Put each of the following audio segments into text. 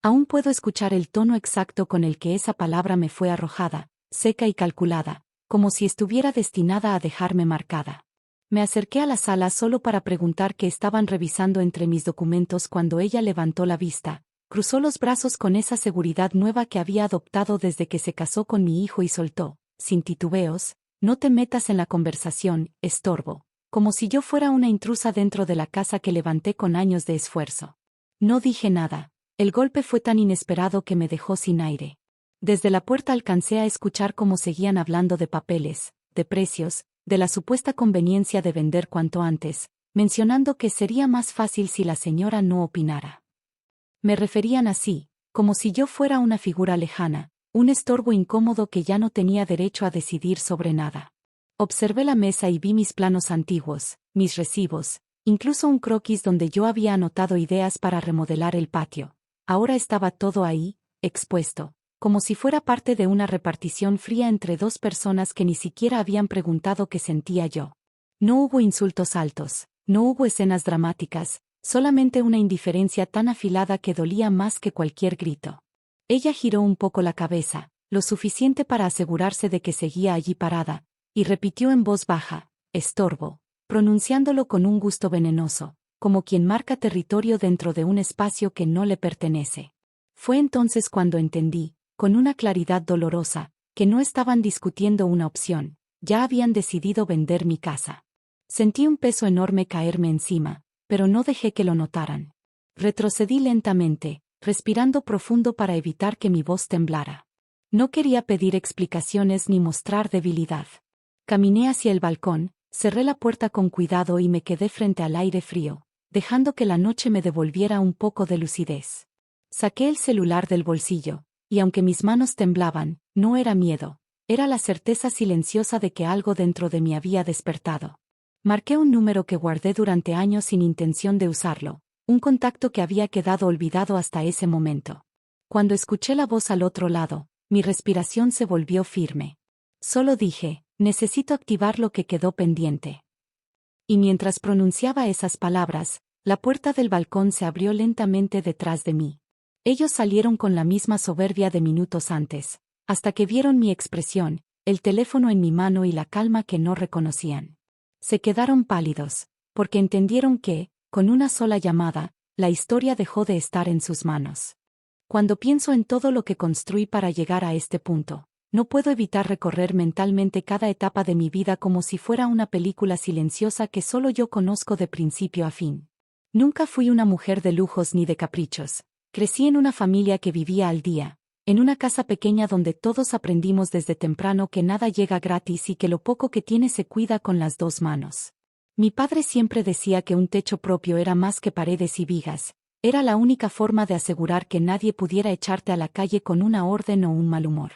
Aún puedo escuchar el tono exacto con el que esa palabra me fue arrojada, seca y calculada, como si estuviera destinada a dejarme marcada. Me acerqué a la sala solo para preguntar qué estaban revisando entre mis documentos cuando ella levantó la vista, cruzó los brazos con esa seguridad nueva que había adoptado desde que se casó con mi hijo y soltó, sin titubeos: no te metas en la conversación, estorbo, como si yo fuera una intrusa dentro de la casa que levanté con años de esfuerzo. No dije nada. El golpe fue tan inesperado que me dejó sin aire. Desde la puerta alcancé a escuchar cómo seguían hablando de papeles, de precios, de la supuesta conveniencia de vender cuanto antes, mencionando que sería más fácil si la señora no opinara. Me referían así, como si yo fuera una figura lejana, un estorbo incómodo que ya no tenía derecho a decidir sobre nada. Observé la mesa y vi mis planos antiguos, mis recibos, incluso un croquis donde yo había anotado ideas para remodelar el patio. Ahora estaba todo ahí, expuesto, como si fuera parte de una repartición fría entre dos personas que ni siquiera habían preguntado qué sentía yo. No hubo insultos altos, no hubo escenas dramáticas, solamente una indiferencia tan afilada que dolía más que cualquier grito. Ella giró un poco la cabeza, lo suficiente para asegurarse de que seguía allí parada, y repitió en voz baja: estorbo, pronunciándolo con un gusto venenoso, como quien marca territorio dentro de un espacio que no le pertenece. Fue entonces cuando entendí, con una claridad dolorosa, que no estaban discutiendo una opción, ya habían decidido vender mi casa. Sentí un peso enorme caerme encima, pero no dejé que lo notaran. Retrocedí lentamente, respirando profundo para evitar que mi voz temblara. No quería pedir explicaciones ni mostrar debilidad. Caminé hacia el balcón, cerré la puerta con cuidado y me quedé frente al aire frío, dejando que la noche me devolviera un poco de lucidez. Saqué el celular del bolsillo, y aunque mis manos temblaban, no era miedo, era la certeza silenciosa de que algo dentro de mí había despertado. Marqué un número que guardé durante años sin intención de usarlo, un contacto que había quedado olvidado hasta ese momento. Cuando escuché la voz al otro lado, mi respiración se volvió firme. Solo dije: necesito activar lo que quedó pendiente. Y mientras pronunciaba esas palabras, la puerta del balcón se abrió lentamente detrás de mí. Ellos salieron con la misma soberbia de minutos antes, hasta que vieron mi expresión, el teléfono en mi mano y la calma que no reconocían. Se quedaron pálidos, porque entendieron que, con una sola llamada, la historia dejó de estar en sus manos. Cuando pienso en todo lo que construí para llegar a este punto, no puedo evitar recorrer mentalmente cada etapa de mi vida como si fuera una película silenciosa que solo yo conozco de principio a fin. Nunca fui una mujer de lujos ni de caprichos. Crecí en una familia que vivía al día, en una casa pequeña donde todos aprendimos desde temprano que nada llega gratis y que lo poco que tiene se cuida con las dos manos. Mi padre siempre decía que un techo propio era más que paredes y vigas, era la única forma de asegurar que nadie pudiera echarte a la calle con una orden o un mal humor.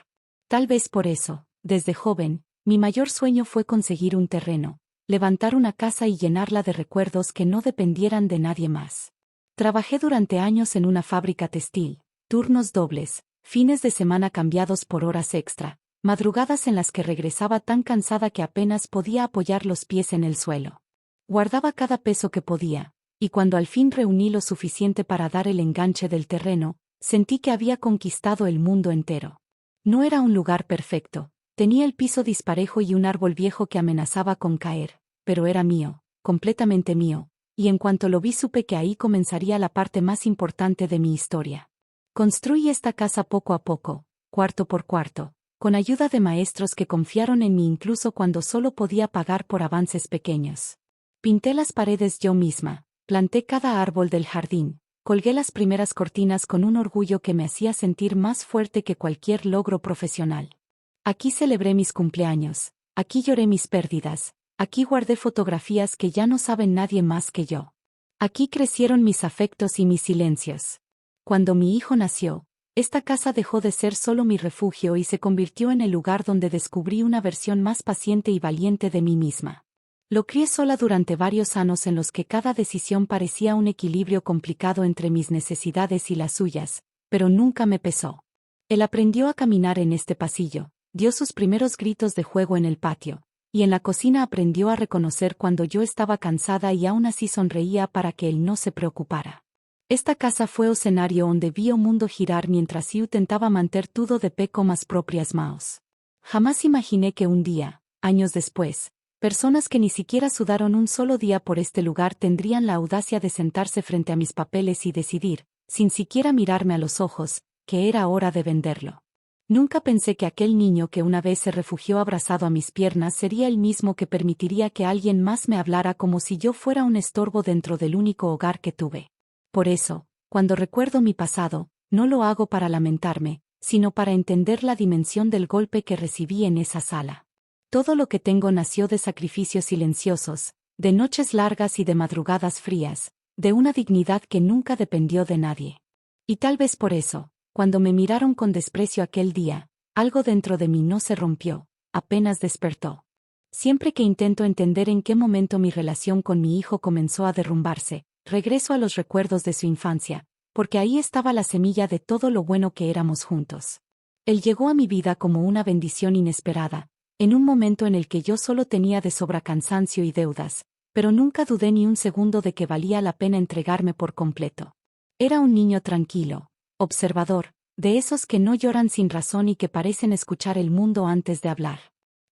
Tal vez por eso, desde joven, mi mayor sueño fue conseguir un terreno, levantar una casa y llenarla de recuerdos que no dependieran de nadie más. Trabajé durante años en una fábrica textil, turnos dobles, fines de semana cambiados por horas extra, madrugadas en las que regresaba tan cansada que apenas podía apoyar los pies en el suelo. Guardaba cada peso que podía, y cuando al fin reuní lo suficiente para dar el enganche del terreno, sentí que había conquistado el mundo entero. No era un lugar perfecto, tenía el piso disparejo y un árbol viejo que amenazaba con caer, pero era mío, completamente mío, y en cuanto lo vi supe que ahí comenzaría la parte más importante de mi historia. Construí esta casa poco a poco, cuarto por cuarto, con ayuda de maestros que confiaron en mí incluso cuando solo podía pagar por avances pequeños. Pinté las paredes yo misma, planté cada árbol del jardín, colgué las primeras cortinas con un orgullo que me hacía sentir más fuerte que cualquier logro profesional. Aquí celebré mis cumpleaños, aquí lloré mis pérdidas, aquí guardé fotografías que ya no saben nadie más que yo. Aquí crecieron mis afectos y mis silencios. Cuando mi hijo nació, esta casa dejó de ser solo mi refugio y se convirtió en el lugar donde descubrí una versión más paciente y valiente de mí misma. Lo crié sola durante varios años en los que cada decisión parecía un equilibrio complicado entre mis necesidades y las suyas, pero nunca me pesó. Él aprendió a caminar en este pasillo, dio sus primeros gritos de juego en el patio, y en la cocina aprendió a reconocer cuando yo estaba cansada y aún así sonreía para que él no se preocupara. Esta casa fue o escenario onde vi o mundo girar mientras eu tentaba manter todo de pé con as propias manos. Jamás imaginé que un día, años después, personas que ni siquiera sudaron un solo día por este lugar tendrían la audacia de sentarse frente a mis papeles y decidir, sin siquiera mirarme a los ojos, que era hora de venderlo. Nunca pensé que aquel niño que una vez se refugió abrazado a mis piernas sería el mismo que permitiría que alguien más me hablara como si yo fuera un estorbo dentro del único hogar que tuve. Por eso, cuando recuerdo mi pasado, no lo hago para lamentarme, sino para entender la dimensión del golpe que recibí en esa sala. Todo lo que tengo nació de sacrificios silenciosos, de noches largas y de madrugadas frías, de una dignidad que nunca dependió de nadie. Y tal vez por eso, cuando me miraron con desprecio aquel día, algo dentro de mí no se rompió, apenas despertó. Siempre que intento entender en qué momento mi relación con mi hijo comenzó a derrumbarse, regreso a los recuerdos de su infancia, porque ahí estaba la semilla de todo lo bueno que éramos juntos. Él llegó a mi vida como una bendición inesperada, en un momento en el que yo solo tenía de sobra cansancio y deudas, pero nunca dudé ni un segundo de que valía la pena entregarme por completo. Era un niño tranquilo, observador, de esos que no lloran sin razón y que parecen escuchar el mundo antes de hablar.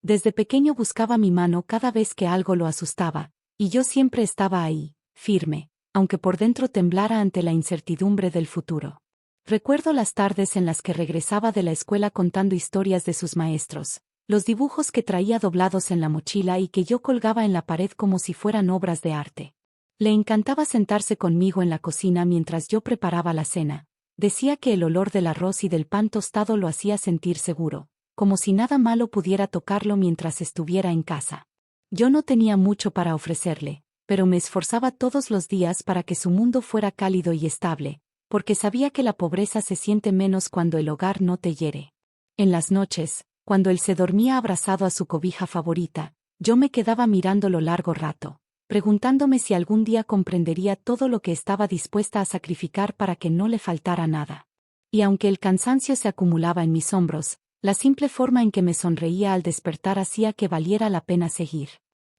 Desde pequeño buscaba mi mano cada vez que algo lo asustaba, y yo siempre estaba ahí, firme, aunque por dentro temblara ante la incertidumbre del futuro. Recuerdo las tardes en las que regresaba de la escuela contando historias de sus maestros, los dibujos que traía doblados en la mochila y que yo colgaba en la pared como si fueran obras de arte. Le encantaba sentarse conmigo en la cocina mientras yo preparaba la cena. Decía que el olor del arroz y del pan tostado lo hacía sentir seguro, como si nada malo pudiera tocarlo mientras estuviera en casa. Yo no tenía mucho para ofrecerle, pero me esforzaba todos los días para que su mundo fuera cálido y estable, porque sabía que la pobreza se siente menos cuando el hogar no te hiere. En las noches, cuando él se dormía abrazado a su cobija favorita, yo me quedaba mirándolo largo rato, preguntándome si algún día comprendería todo lo que estaba dispuesta a sacrificar para que no le faltara nada. Y aunque el cansancio se acumulaba en mis hombros, la simple forma en que me sonreía al despertar hacía que valiera la pena seguir.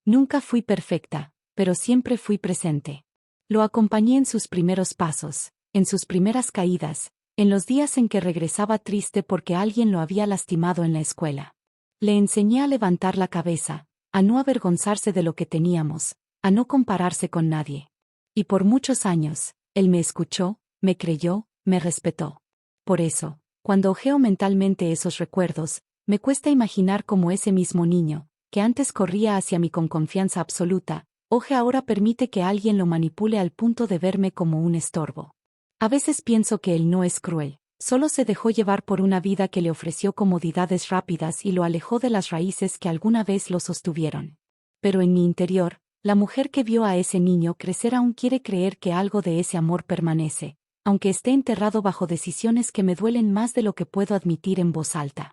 Nunca fui perfecta, pero siempre fui presente. Lo acompañé en sus primeros pasos, en sus primeras caídas, en los días en que regresaba triste porque alguien lo había lastimado en la escuela. Le enseñé a levantar la cabeza, a no avergonzarse de lo que teníamos, a no compararse con nadie. Y por muchos años, él me escuchó, me creyó, me respetó. Por eso, cuando ojeo mentalmente esos recuerdos, me cuesta imaginar cómo ese mismo niño, que antes corría hacia mí con confianza absoluta, hoy ahora permite que alguien lo manipule al punto de verme como un estorbo. A veces pienso que él no es cruel, solo se dejó llevar por una vida que le ofreció comodidades rápidas y lo alejó de las raíces que alguna vez lo sostuvieron. Pero en mi interior, la mujer que vio a ese niño crecer aún quiere creer que algo de ese amor permanece, aunque esté enterrado bajo decisiones que me duelen más de lo que puedo admitir en voz alta.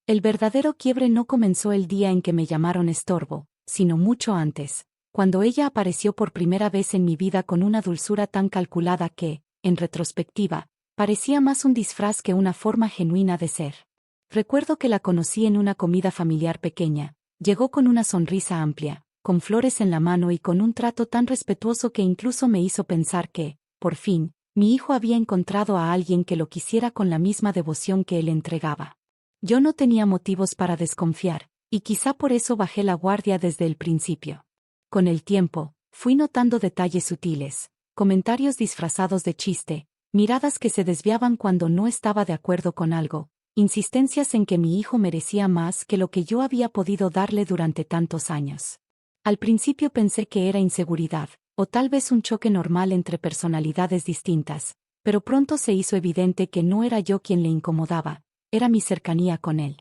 El verdadero quiebre no comenzó el día en que me llamaron estorbo, sino mucho antes, cuando ella apareció por primera vez en mi vida con una dulzura tan calculada que, en retrospectiva, parecía más un disfraz que una forma genuina de ser. Recuerdo que la conocí en una comida familiar pequeña, llegó con una sonrisa amplia, con flores en la mano y con un trato tan respetuoso que incluso me hizo pensar que, por fin, mi hijo había encontrado a alguien que lo quisiera con la misma devoción que él entregaba. Yo no tenía motivos para desconfiar, y quizá por eso bajé la guardia desde el principio. Con el tiempo, fui notando detalles sutiles, comentarios disfrazados de chiste, miradas que se desviaban cuando no estaba de acuerdo con algo, insistencias en que mi hijo merecía más que lo que yo había podido darle durante tantos años. Al principio pensé que era inseguridad, o tal vez un choque normal entre personalidades distintas, pero pronto se hizo evidente que no era yo quien le incomodaba, era mi cercanía con él.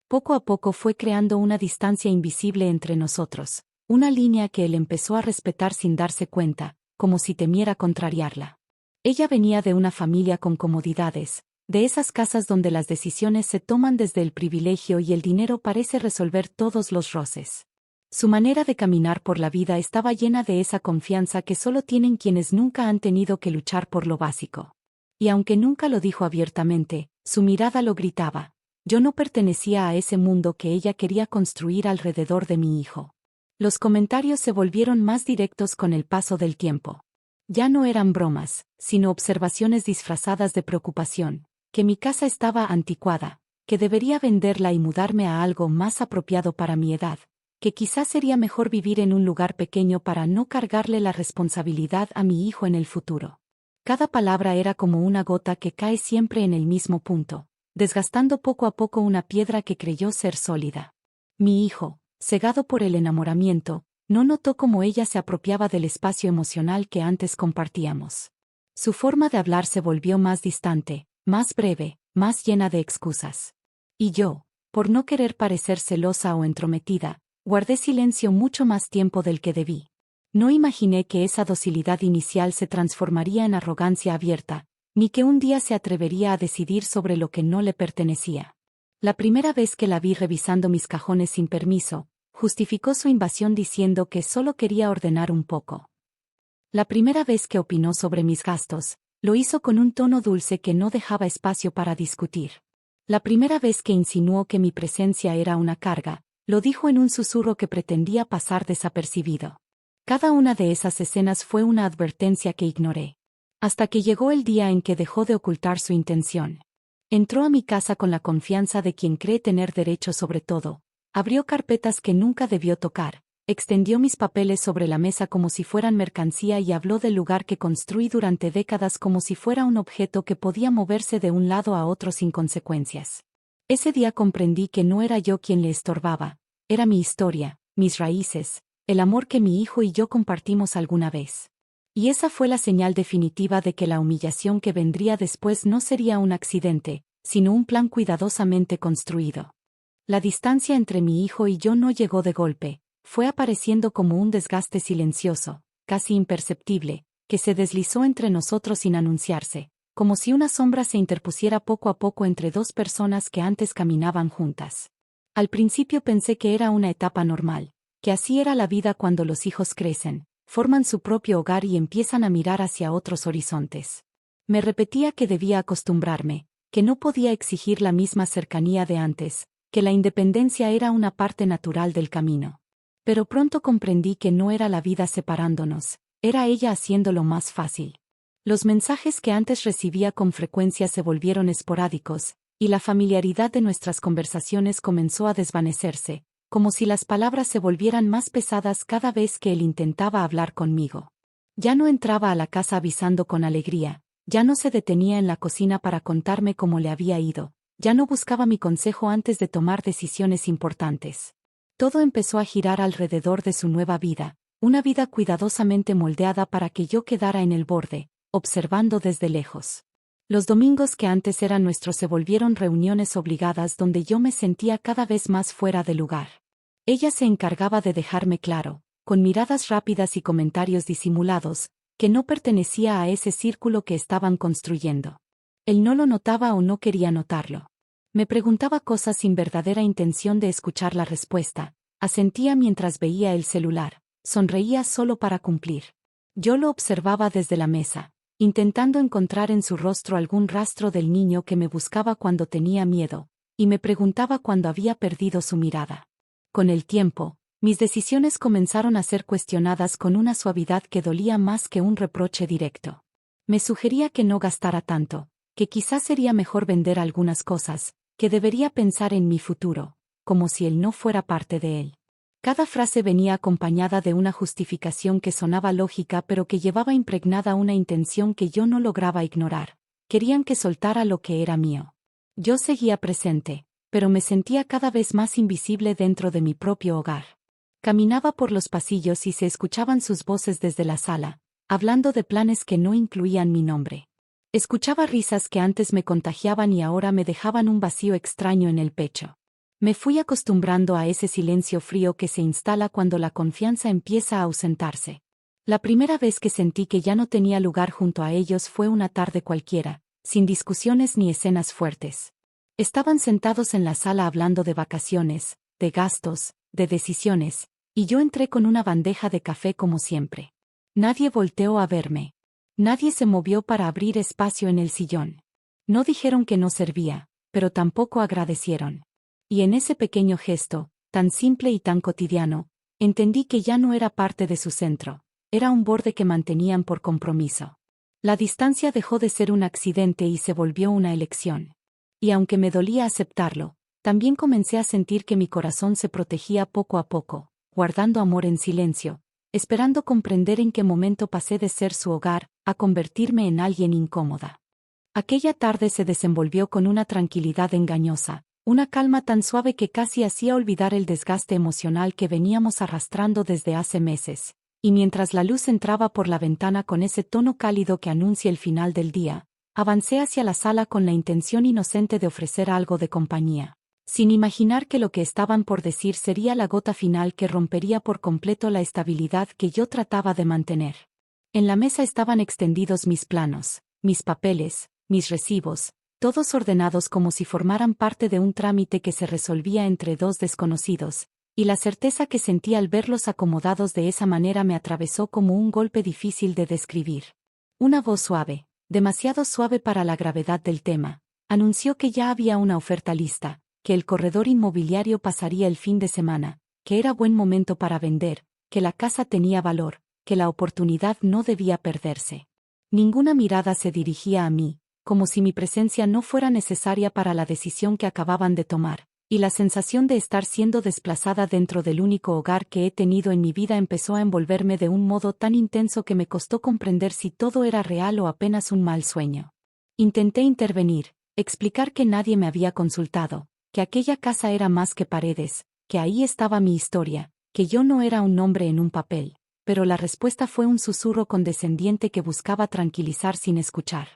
Poco a poco fue creando una distancia invisible entre nosotros, una línea que él empezó a respetar sin darse cuenta, como si temiera contrariarla. Ella venía de una familia con comodidades, de esas casas donde las decisiones se toman desde el privilegio y el dinero parece resolver todos los roces. Su manera de caminar por la vida estaba llena de esa confianza que solo tienen quienes nunca han tenido que luchar por lo básico. Y aunque nunca lo dijo abiertamente, su mirada lo gritaba. Yo no pertenecía a ese mundo que ella quería construir alrededor de mi hijo. Los comentarios se volvieron más directos con el paso del tiempo. Ya no eran bromas, sino observaciones disfrazadas de preocupación, que mi casa estaba anticuada, que debería venderla y mudarme a algo más apropiado para mi edad, que quizás sería mejor vivir en un lugar pequeño para no cargarle la responsabilidad a mi hijo en el futuro. Cada palabra era como una gota que cae siempre en el mismo punto, desgastando poco a poco una piedra que creyó ser sólida. Mi hijo, cegado por el enamoramiento, no notó cómo ella se apropiaba del espacio emocional que antes compartíamos. Su forma de hablar se volvió más distante, más breve, más llena de excusas. Y yo, por no querer parecer celosa o entrometida, guardé silencio mucho más tiempo del que debí. No imaginé que esa docilidad inicial se transformaría en arrogancia abierta, ni que un día se atrevería a decidir sobre lo que no le pertenecía. La primera vez que la vi revisando mis cajones sin permiso, justificó su invasión diciendo que solo quería ordenar un poco. La primera vez que opinó sobre mis gastos, lo hizo con un tono dulce que no dejaba espacio para discutir. La primera vez que insinuó que mi presencia era una carga, lo dijo en un susurro que pretendía pasar desapercibido. Cada una de esas escenas fue una advertencia que ignoré. Hasta que llegó el día en que dejó de ocultar su intención. Entró a mi casa con la confianza de quien cree tener derecho sobre todo. Abrió carpetas que nunca debió tocar, extendió mis papeles sobre la mesa como si fueran mercancía y habló del lugar que construí durante décadas como si fuera un objeto que podía moverse de un lado a otro sin consecuencias. Ese día comprendí que no era yo quien le estorbaba, era mi historia, mis raíces, el amor que mi hijo y yo compartimos alguna vez. Y esa fue la señal definitiva de que la humillación que vendría después no sería un accidente, sino un plan cuidadosamente construido. La distancia entre mi hijo y yo no llegó de golpe, fue apareciendo como un desgaste silencioso, casi imperceptible, que se deslizó entre nosotros sin anunciarse, como si una sombra se interpusiera poco a poco entre dos personas que antes caminaban juntas. Al principio pensé que era una etapa normal, que así era la vida cuando los hijos crecen, forman su propio hogar y empiezan a mirar hacia otros horizontes. Me repetía que debía acostumbrarme, que no podía exigir la misma cercanía de antes, que la independencia era una parte natural del camino. Pero pronto comprendí que no era la vida separándonos, era ella haciéndolo más fácil. Los mensajes que antes recibía con frecuencia se volvieron esporádicos, y la familiaridad de nuestras conversaciones comenzó a desvanecerse, como si las palabras se volvieran más pesadas cada vez que él intentaba hablar conmigo. Ya no entraba a la casa avisando con alegría, ya no se detenía en la cocina para contarme cómo le había ido, ya no buscaba mi consejo antes de tomar decisiones importantes. Todo empezó a girar alrededor de su nueva vida, una vida cuidadosamente moldeada para que yo quedara en el borde, observando desde lejos. Los domingos que antes eran nuestros se volvieron reuniones obligadas donde yo me sentía cada vez más fuera de lugar. Ella se encargaba de dejarme claro, con miradas rápidas y comentarios disimulados, que no pertenecía a ese círculo que estaban construyendo. Él no lo notaba o no quería notarlo. Me preguntaba cosas sin verdadera intención de escuchar la respuesta, asentía mientras veía el celular, sonreía solo para cumplir. Yo lo observaba desde la mesa, intentando encontrar en su rostro algún rastro del niño que me buscaba cuando tenía miedo, y me preguntaba cuándo había perdido su mirada. Con el tiempo, mis decisiones comenzaron a ser cuestionadas con una suavidad que dolía más que un reproche directo. Me sugería que no gastara tanto, que quizás sería mejor vender algunas cosas, que debería pensar en mi futuro, como si él no fuera parte de él. Cada frase venía acompañada de una justificación que sonaba lógica pero que llevaba impregnada una intención que yo no lograba ignorar. Querían que soltara lo que era mío. Yo seguía presente, pero me sentía cada vez más invisible dentro de mi propio hogar. Caminaba por los pasillos y se escuchaban sus voces desde la sala, hablando de planes que no incluían mi nombre. Escuchaba risas que antes me contagiaban y ahora me dejaban un vacío extraño en el pecho. Me fui acostumbrando a ese silencio frío que se instala cuando la confianza empieza a ausentarse. La primera vez que sentí que ya no tenía lugar junto a ellos fue una tarde cualquiera, sin discusiones ni escenas fuertes. Estaban sentados en la sala hablando de vacaciones, de gastos, de decisiones, y yo entré con una bandeja de café como siempre. Nadie volteó a verme. Nadie se movió para abrir espacio en el sillón. No dijeron que no servía, pero tampoco agradecieron. Y en ese pequeño gesto, tan simple y tan cotidiano, entendí que ya no era parte de su centro, era un borde que mantenían por compromiso. La distancia dejó de ser un accidente y se volvió una elección. Y aunque me dolía aceptarlo, también comencé a sentir que mi corazón se protegía poco a poco, guardando amor en silencio, esperando comprender en qué momento pasé de ser su hogar a convertirme en alguien incómoda. Aquella tarde se desenvolvió con una tranquilidad engañosa, una calma tan suave que casi hacía olvidar el desgaste emocional que veníamos arrastrando desde hace meses. Y mientras la luz entraba por la ventana con ese tono cálido que anuncia el final del día, avancé hacia la sala con la intención inocente de ofrecer algo de compañía, sin imaginar que lo que estaban por decir sería la gota final que rompería por completo la estabilidad que yo trataba de mantener. En la mesa estaban extendidos mis planos, mis papeles, mis recibos, todos ordenados como si formaran parte de un trámite que se resolvía entre dos desconocidos, y la certeza que sentí al verlos acomodados de esa manera me atravesó como un golpe difícil de describir. Una voz suave, demasiado suave para la gravedad del tema, anunció que ya había una oferta lista, que el corredor inmobiliario pasaría el fin de semana, que era buen momento para vender, que la casa tenía valor, que la oportunidad no debía perderse. Ninguna mirada se dirigía a mí, como si mi presencia no fuera necesaria para la decisión que acababan de tomar, y la sensación de estar siendo desplazada dentro del único hogar que he tenido en mi vida empezó a envolverme de un modo tan intenso que me costó comprender si todo era real o apenas un mal sueño. Intenté intervenir, explicar que nadie me había consultado, que aquella casa era más que paredes, que ahí estaba mi historia, que yo no era un nombre en un papel, pero la respuesta fue un susurro condescendiente que buscaba tranquilizar sin escuchar.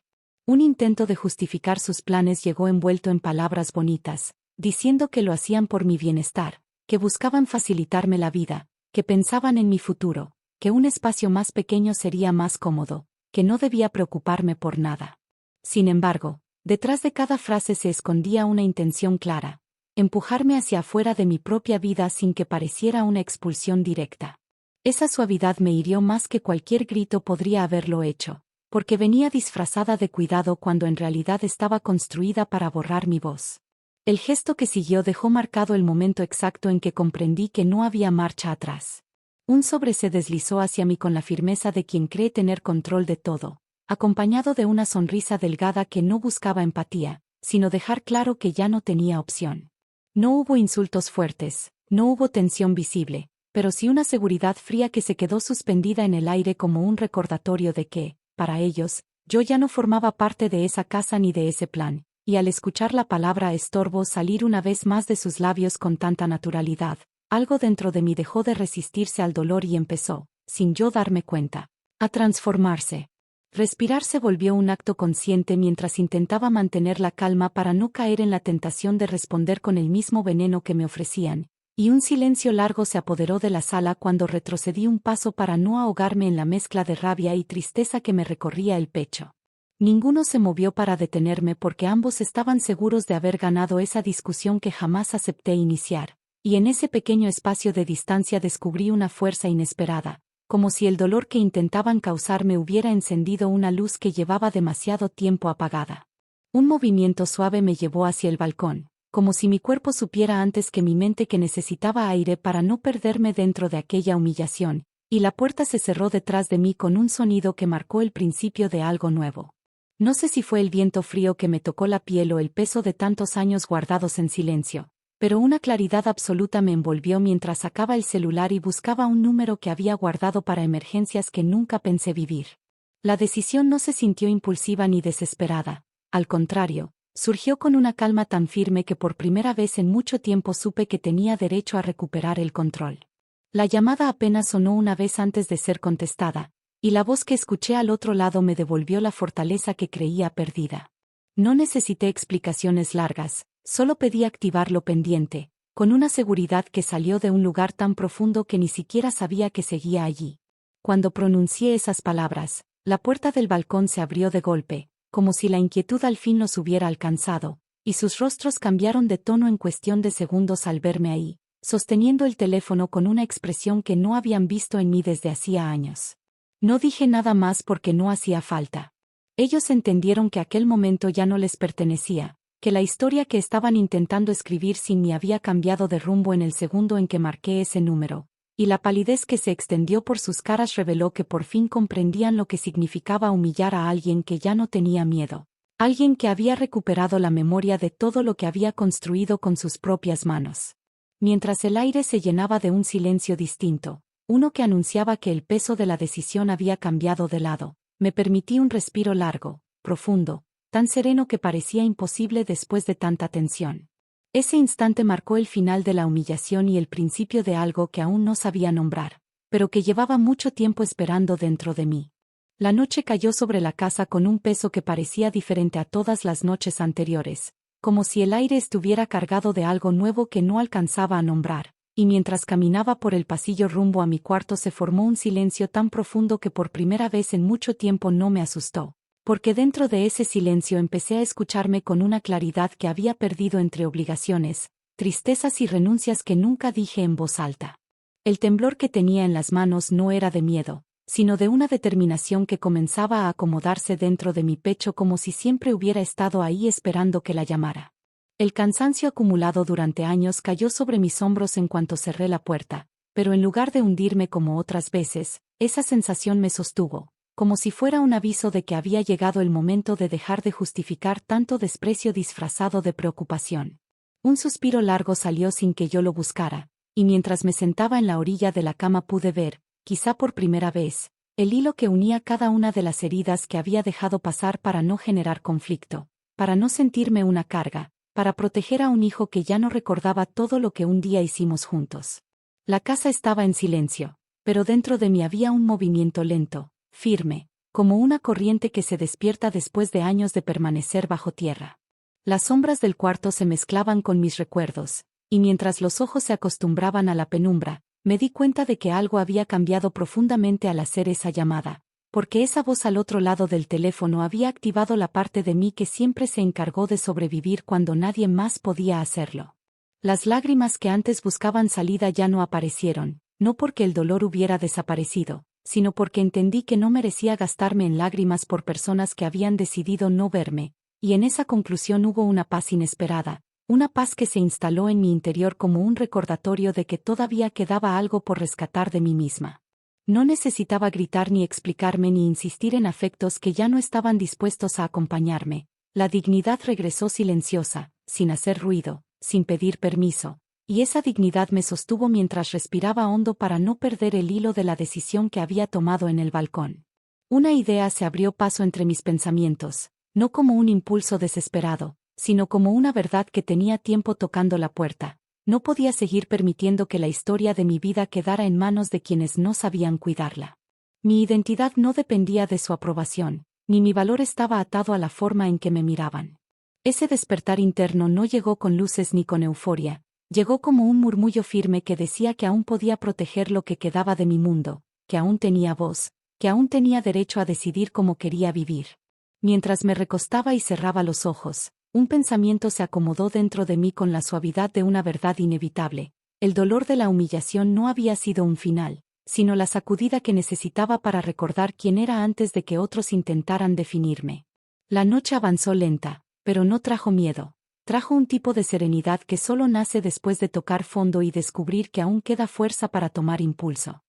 Un intento de justificar sus planes llegó envuelto en palabras bonitas, diciendo que lo hacían por mi bienestar, que buscaban facilitarme la vida, que pensaban en mi futuro, que un espacio más pequeño sería más cómodo, que no debía preocuparme por nada. Sin embargo, detrás de cada frase se escondía una intención clara: empujarme hacia afuera de mi propia vida sin que pareciera una expulsión directa. Esa suavidad me hirió más que cualquier grito podría haberlo hecho, porque venía disfrazada de cuidado cuando en realidad estaba construida para borrar mi voz. El gesto que siguió dejó marcado el momento exacto en que comprendí que no había marcha atrás. Un sobre se deslizó hacia mí con la firmeza de quien cree tener control de todo, acompañado de una sonrisa delgada que no buscaba empatía, sino dejar claro que ya no tenía opción. No hubo insultos fuertes, no hubo tensión visible, pero sí una seguridad fría que se quedó suspendida en el aire como un recordatorio de que, para ellos, yo ya no formaba parte de esa casa ni de ese plan, y al escuchar la palabra estorbo salir una vez más de sus labios con tanta naturalidad, algo dentro de mí dejó de resistirse al dolor y empezó, sin yo darme cuenta, a transformarse. Respirar se volvió un acto consciente mientras intentaba mantener la calma para no caer en la tentación de responder con el mismo veneno que me ofrecían, y un silencio largo se apoderó de la sala cuando retrocedí un paso para no ahogarme en la mezcla de rabia y tristeza que me recorría el pecho. Ninguno se movió para detenerme porque ambos estaban seguros de haber ganado esa discusión que jamás acepté iniciar, y en ese pequeño espacio de distancia descubrí una fuerza inesperada, como si el dolor que intentaban causarme hubiera encendido una luz que llevaba demasiado tiempo apagada. Un movimiento suave me llevó hacia el balcón, como si mi cuerpo supiera antes que mi mente que necesitaba aire para no perderme dentro de aquella humillación, y la puerta se cerró detrás de mí con un sonido que marcó el principio de algo nuevo. No sé si fue el viento frío que me tocó la piel o el peso de tantos años guardados en silencio, pero una claridad absoluta me envolvió mientras sacaba el celular y buscaba un número que había guardado para emergencias que nunca pensé vivir. La decisión no se sintió impulsiva ni desesperada, al contrario, surgió con una calma tan firme que por primera vez en mucho tiempo supe que tenía derecho a recuperar el control. La llamada apenas sonó una vez antes de ser contestada, y la voz que escuché al otro lado me devolvió la fortaleza que creía perdida. No necesité explicaciones largas, solo pedí activar lo pendiente, con una seguridad que salió de un lugar tan profundo que ni siquiera sabía que seguía allí. Cuando pronuncié esas palabras, la puerta del balcón se abrió de golpe, como si la inquietud al fin los hubiera alcanzado, y sus rostros cambiaron de tono en cuestión de segundos al verme ahí, sosteniendo el teléfono con una expresión que no habían visto en mí desde hacía años. No dije nada más porque no hacía falta. Ellos entendieron que aquel momento ya no les pertenecía, que la historia que estaban intentando escribir sin mí había cambiado de rumbo en el segundo en que marqué ese número, y la palidez que se extendió por sus caras reveló que por fin comprendían lo que significaba humillar a alguien que ya no tenía miedo. Alguien que había recuperado la memoria de todo lo que había construido con sus propias manos. Mientras el aire se llenaba de un silencio distinto, uno que anunciaba que el peso de la decisión había cambiado de lado, me permití un respiro largo, profundo, tan sereno que parecía imposible después de tanta tensión. Ese instante marcó el final de la humillación y el principio de algo que aún no sabía nombrar, pero que llevaba mucho tiempo esperando dentro de mí. La noche cayó sobre la casa con un peso que parecía diferente a todas las noches anteriores, como si el aire estuviera cargado de algo nuevo que no alcanzaba a nombrar, y mientras caminaba por el pasillo rumbo a mi cuarto se formó un silencio tan profundo que por primera vez en mucho tiempo no me asustó. Porque dentro de ese silencio empecé a escucharme con una claridad que había perdido entre obligaciones, tristezas y renuncias que nunca dije en voz alta. El temblor que tenía en las manos no era de miedo, sino de una determinación que comenzaba a acomodarse dentro de mi pecho como si siempre hubiera estado ahí esperando que la llamara. El cansancio acumulado durante años cayó sobre mis hombros en cuanto cerré la puerta, pero en lugar de hundirme como otras veces, esa sensación me sostuvo, como si fuera un aviso de que había llegado el momento de dejar de justificar tanto desprecio disfrazado de preocupación. Un suspiro largo salió sin que yo lo buscara, y mientras me sentaba en la orilla de la cama pude ver, quizá por primera vez, el hilo que unía cada una de las heridas que había dejado pasar para no generar conflicto, para no sentirme una carga, para proteger a un hijo que ya no recordaba todo lo que un día hicimos juntos. La casa estaba en silencio, pero dentro de mí había un movimiento lento, firme, como una corriente que se despierta después de años de permanecer bajo tierra. Las sombras del cuarto se mezclaban con mis recuerdos, y mientras los ojos se acostumbraban a la penumbra, me di cuenta de que algo había cambiado profundamente al hacer esa llamada, porque esa voz al otro lado del teléfono había activado la parte de mí que siempre se encargó de sobrevivir cuando nadie más podía hacerlo. Las lágrimas que antes buscaban salida ya no aparecieron, no porque el dolor hubiera desaparecido, sino porque entendí que no merecía gastarme en lágrimas por personas que habían decidido no verme, y en esa conclusión hubo una paz inesperada, una paz que se instaló en mi interior como un recordatorio de que todavía quedaba algo por rescatar de mí misma. No necesitaba gritar ni explicarme ni insistir en afectos que ya no estaban dispuestos a acompañarme. La dignidad regresó silenciosa, sin hacer ruido, sin pedir permiso, y esa dignidad me sostuvo mientras respiraba hondo para no perder el hilo de la decisión que había tomado en el balcón. Una idea se abrió paso entre mis pensamientos, no como un impulso desesperado, sino como una verdad que tenía tiempo tocando la puerta. No podía seguir permitiendo que la historia de mi vida quedara en manos de quienes no sabían cuidarla. Mi identidad no dependía de su aprobación, ni mi valor estaba atado a la forma en que me miraban. Ese despertar interno no llegó con luces ni con euforia, llegó como un murmullo firme que decía que aún podía proteger lo que quedaba de mi mundo, que aún tenía voz, que aún tenía derecho a decidir cómo quería vivir. Mientras me recostaba y cerraba los ojos, un pensamiento se acomodó dentro de mí con la suavidad de una verdad inevitable. El dolor de la humillación no había sido un final, sino la sacudida que necesitaba para recordar quién era antes de que otros intentaran definirme. La noche avanzó lenta, pero no trajo miedo. Trajo un tipo de serenidad que solo nace después de tocar fondo y descubrir que aún queda fuerza para tomar impulso.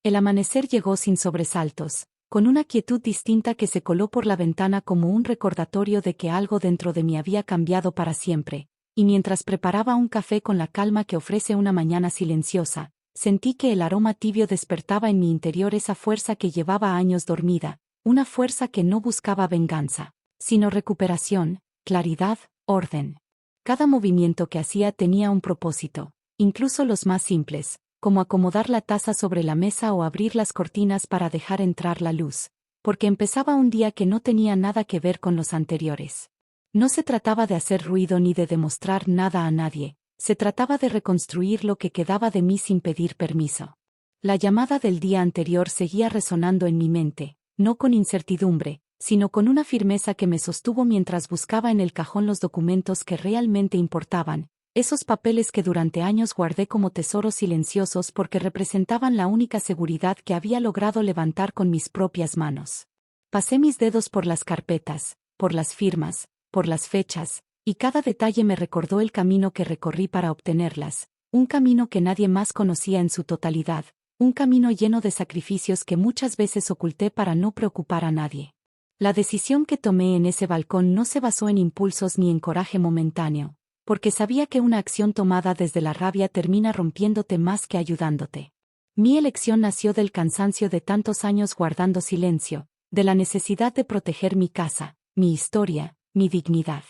El amanecer llegó sin sobresaltos, con una quietud distinta que se coló por la ventana como un recordatorio de que algo dentro de mí había cambiado para siempre, y mientras preparaba un café con la calma que ofrece una mañana silenciosa, sentí que el aroma tibio despertaba en mi interior esa fuerza que llevaba años dormida, una fuerza que no buscaba venganza, sino recuperación, claridad, orden. Cada movimiento que hacía tenía un propósito, incluso los más simples, como acomodar la taza sobre la mesa o abrir las cortinas para dejar entrar la luz, porque empezaba un día que no tenía nada que ver con los anteriores. No se trataba de hacer ruido ni de demostrar nada a nadie, se trataba de reconstruir lo que quedaba de mí sin pedir permiso. La llamada del día anterior seguía resonando en mi mente, no con incertidumbre, sino con una firmeza que me sostuvo mientras buscaba en el cajón los documentos que realmente importaban, esos papeles que durante años guardé como tesoros silenciosos porque representaban la única seguridad que había logrado levantar con mis propias manos. Pasé mis dedos por las carpetas, por las firmas, por las fechas, y cada detalle me recordó el camino que recorrí para obtenerlas, un camino que nadie más conocía en su totalidad, Un camino lleno de sacrificios que muchas veces oculté para no preocupar a nadie. La decisión que tomé en ese balcón no se basó en impulsos ni en coraje momentáneo, porque sabía que una acción tomada desde la rabia termina rompiéndote más que ayudándote. Mi elección nació del cansancio de tantos años guardando silencio, de la necesidad de proteger mi casa, mi historia, mi dignidad.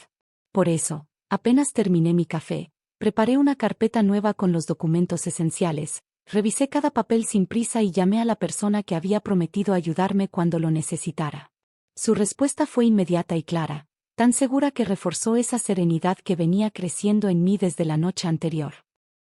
Por eso, apenas terminé mi café, preparé una carpeta nueva con los documentos esenciales, revisé cada papel sin prisa y llamé a la persona que había prometido ayudarme cuando lo necesitara. Su respuesta fue inmediata y clara, tan segura que reforzó esa serenidad que venía creciendo en mí desde la noche anterior.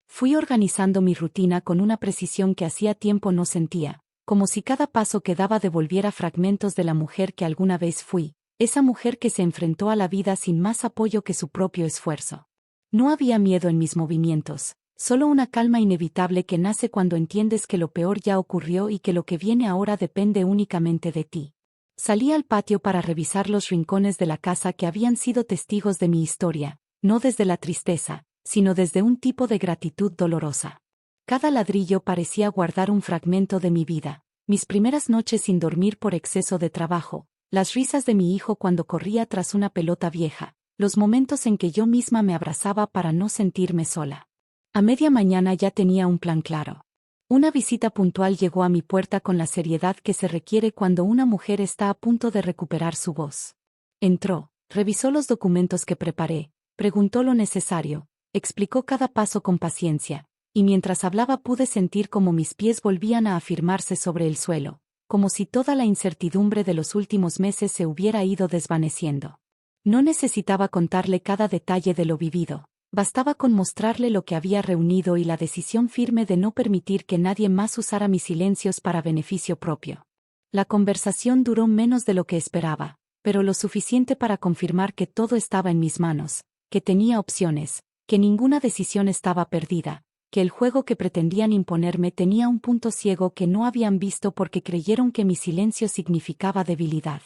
Fui organizando mi rutina con una precisión que hacía tiempo no sentía, como si cada paso que daba devolviera fragmentos de la mujer que alguna vez fui, esa mujer que se enfrentó a la vida sin más apoyo que su propio esfuerzo. No había miedo en mis movimientos, solo una calma inevitable que nace cuando entiendes que lo peor ya ocurrió y que lo que viene ahora depende únicamente de ti. Salí al patio para revisar los rincones de la casa que habían sido testigos de mi historia, no desde la tristeza, sino desde un tipo de gratitud dolorosa. Cada ladrillo parecía guardar un fragmento de mi vida, mis primeras noches sin dormir por exceso de trabajo, las risas de mi hijo cuando corría tras una pelota vieja, los momentos en que yo misma me abrazaba para no sentirme sola. A media mañana ya tenía un plan claro. Una visita puntual llegó a mi puerta con la seriedad que se requiere cuando una mujer está a punto de recuperar su voz. Entró, revisó los documentos que preparé, preguntó lo necesario, explicó cada paso con paciencia, y mientras hablaba pude sentir como mis pies volvían a afirmarse sobre el suelo, como si toda la incertidumbre de los últimos meses se hubiera ido desvaneciendo. No necesitaba contarle cada detalle de lo vivido. Bastaba con mostrarle lo que había reunido y la decisión firme de no permitir que nadie más usara mis silencios para beneficio propio. La conversación duró menos de lo que esperaba, pero lo suficiente para confirmar que todo estaba en mis manos, que tenía opciones, que ninguna decisión estaba perdida, que el juego que pretendían imponerme tenía un punto ciego que no habían visto porque creyeron que mi silencio significaba debilidad.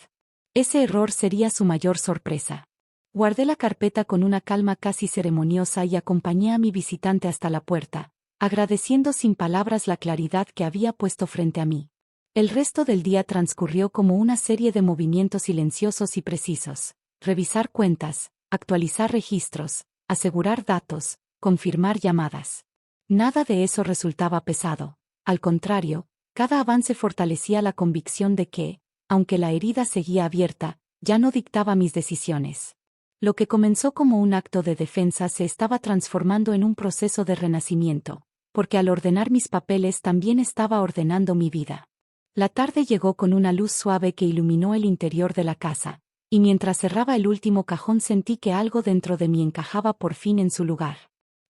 Ese error sería su mayor sorpresa. Guardé la carpeta con una calma casi ceremoniosa y acompañé a mi visitante hasta la puerta, agradeciendo sin palabras la claridad que había puesto frente a mí. El resto del día transcurrió como una serie de movimientos silenciosos y precisos: revisar cuentas, actualizar registros, asegurar datos, confirmar llamadas. Nada de eso resultaba pesado. Al contrario, cada avance fortalecía la convicción de que, aunque la herida seguía abierta, ya no dictaba mis decisiones. Lo que comenzó como un acto de defensa se estaba transformando en un proceso de renacimiento, porque al ordenar mis papeles también estaba ordenando mi vida. La tarde llegó con una luz suave que iluminó el interior de la casa, y mientras cerraba el último cajón sentí que algo dentro de mí encajaba por fin en su lugar.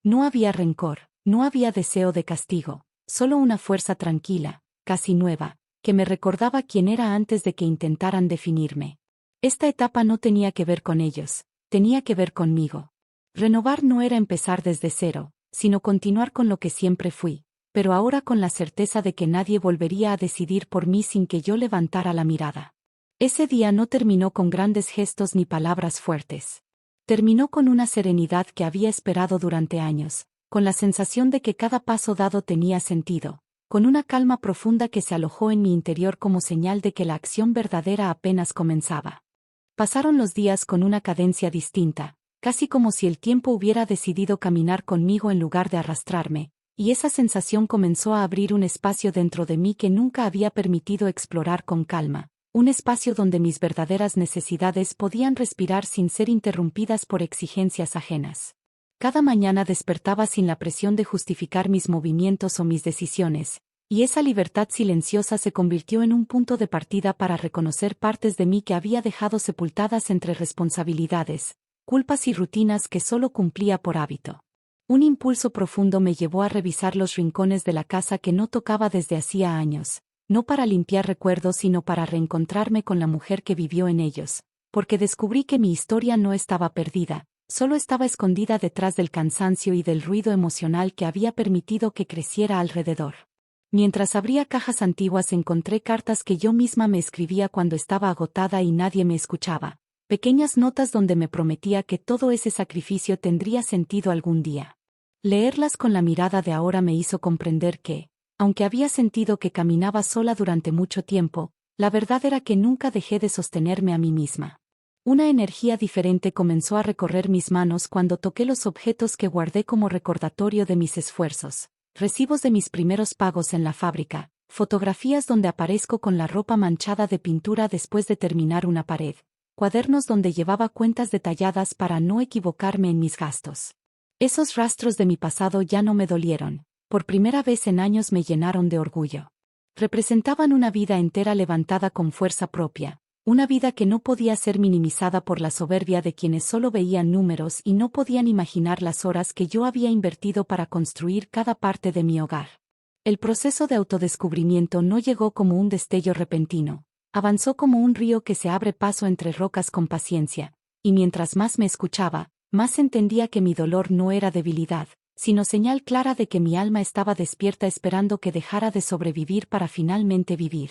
No había rencor, no había deseo de castigo, solo una fuerza tranquila, casi nueva, que me recordaba quién era antes de que intentaran definirme. Esta etapa no tenía que ver con ellos. Tenía que ver conmigo. Renovar no era empezar desde cero, sino continuar con lo que siempre fui, pero ahora con la certeza de que nadie volvería a decidir por mí sin que yo levantara la mirada. Ese día no terminó con grandes gestos ni palabras fuertes. Terminó con una serenidad que había esperado durante años, con la sensación de que cada paso dado tenía sentido, con una calma profunda que se alojó en mi interior como señal de que la acción verdadera apenas comenzaba. Pasaron los días con una cadencia distinta, casi como si el tiempo hubiera decidido caminar conmigo en lugar de arrastrarme, y esa sensación comenzó a abrir un espacio dentro de mí que nunca había permitido explorar con calma, un espacio donde mis verdaderas necesidades podían respirar sin ser interrumpidas por exigencias ajenas. Cada mañana despertaba sin la presión de justificar mis movimientos o mis decisiones, y esa libertad silenciosa se convirtió en un punto de partida para reconocer partes de mí que había dejado sepultadas entre responsabilidades, culpas y rutinas que solo cumplía por hábito. Un impulso profundo me llevó a revisar los rincones de la casa que no tocaba desde hacía años, no para limpiar recuerdos sino para reencontrarme con la mujer que vivió en ellos, porque descubrí que mi historia no estaba perdida, solo estaba escondida detrás del cansancio y del ruido emocional que había permitido que creciera alrededor. Mientras abría cajas antiguas encontré cartas que yo misma me escribía cuando estaba agotada y nadie me escuchaba, pequeñas notas donde me prometía que todo ese sacrificio tendría sentido algún día. Leerlas con la mirada de ahora me hizo comprender que, Aunque había sentido que caminaba sola durante mucho tiempo, la verdad era que nunca dejé de sostenerme a mí misma. Una energía diferente comenzó a recorrer mis manos cuando toqué los objetos que guardé como recordatorio de mis esfuerzos, recibos de mis primeros pagos en la fábrica, fotografías donde aparezco con la ropa manchada de pintura después de terminar una pared, cuadernos donde llevaba cuentas detalladas para no equivocarme en mis gastos. Esos rastros de mi pasado ya no me dolieron, por primera vez en años me llenaron de orgullo. Representaban una vida entera levantada con fuerza propia, una vida que no podía ser minimizada por la soberbia de quienes solo veían números y no podían imaginar las horas que yo había invertido para construir cada parte de mi hogar. El proceso de autodescubrimiento no llegó como un destello repentino, avanzó como un río que se abre paso entre rocas con paciencia, y mientras más me escuchaba, más entendía que mi dolor no era debilidad, sino señal clara de que mi alma estaba despierta esperando que dejara de sobrevivir para finalmente vivir.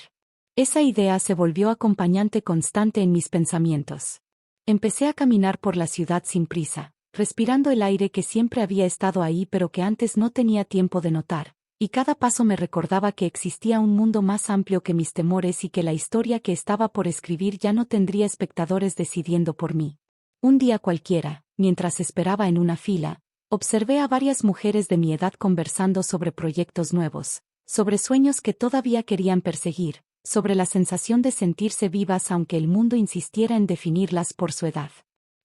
Esa idea se volvió acompañante constante en mis pensamientos. Empecé a caminar por la ciudad sin prisa, respirando el aire que siempre había estado ahí pero que antes no tenía tiempo de notar, y cada paso me recordaba que existía un mundo más amplio que mis temores y que la historia que estaba por escribir ya no tendría espectadores decidiendo por mí. Un día cualquiera, mientras esperaba en una fila, observé a varias mujeres de mi edad conversando sobre proyectos nuevos, sobre sueños que todavía querían perseguir, sobre la sensación de sentirse vivas aunque el mundo insistiera en definirlas por su edad.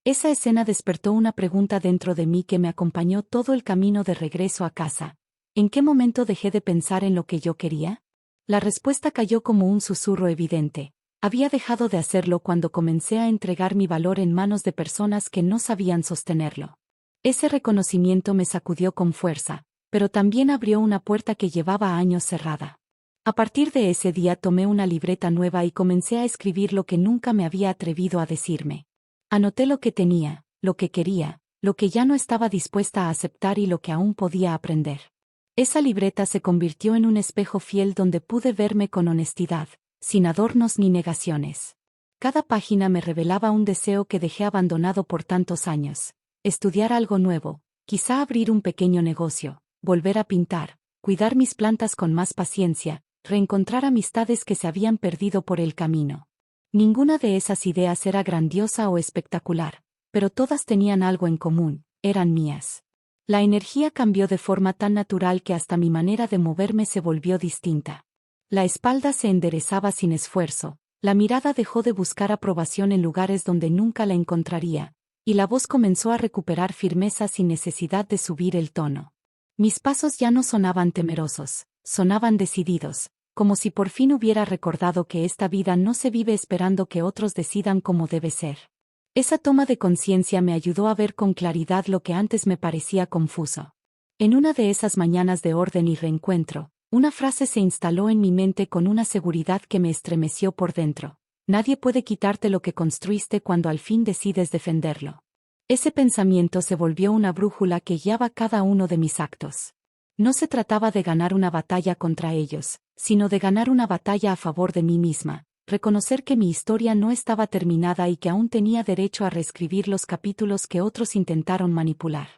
Esa escena despertó una pregunta dentro de mí que me acompañó todo el camino de regreso a casa. ¿En qué momento dejé de pensar en lo que yo quería? La respuesta cayó como un susurro evidente. Había dejado de hacerlo cuando comencé a entregar mi valor en manos de personas que no sabían sostenerlo. Ese reconocimiento me sacudió con fuerza, pero también abrió una puerta que llevaba años cerrada. A partir de ese día tomé una libreta nueva y comencé a escribir lo que nunca me había atrevido a decirme. Anoté lo que tenía, lo que quería, lo que ya no estaba dispuesta a aceptar y lo que aún podía aprender. Esa libreta se convirtió en un espejo fiel donde pude verme con honestidad, sin adornos ni negaciones. Cada página me revelaba un deseo que dejé abandonado por tantos años: estudiar algo nuevo, quizá abrir un pequeño negocio, volver a pintar, cuidar mis plantas con más paciencia, reencontrar amistades que se habían perdido por el camino. Ninguna de esas ideas era grandiosa o espectacular, pero todas tenían algo en común: eran mías. La energía cambió de forma tan natural que hasta mi manera de moverme se volvió distinta. La espalda se enderezaba sin esfuerzo, la mirada dejó de buscar aprobación en lugares donde nunca la encontraría, y la voz comenzó a recuperar firmeza sin necesidad de subir el tono. Mis pasos ya no sonaban temerosos, sonaban decididos, como si por fin hubiera recordado que esta vida no se vive esperando que otros decidan cómo debe ser. Esa toma de conciencia me ayudó a ver con claridad lo que antes me parecía confuso. En una de esas mañanas de orden y reencuentro, una frase se instaló en mi mente con una seguridad que me estremeció por dentro: nadie puede quitarte lo que construiste cuando al fin decides defenderlo. Ese pensamiento se volvió una brújula que guiaba cada uno de mis actos. No se trataba de ganar una batalla contra ellos, sino de ganar una batalla a favor de mí misma, reconocer que mi historia no estaba terminada y que aún tenía derecho a reescribir los capítulos que otros intentaron manipular.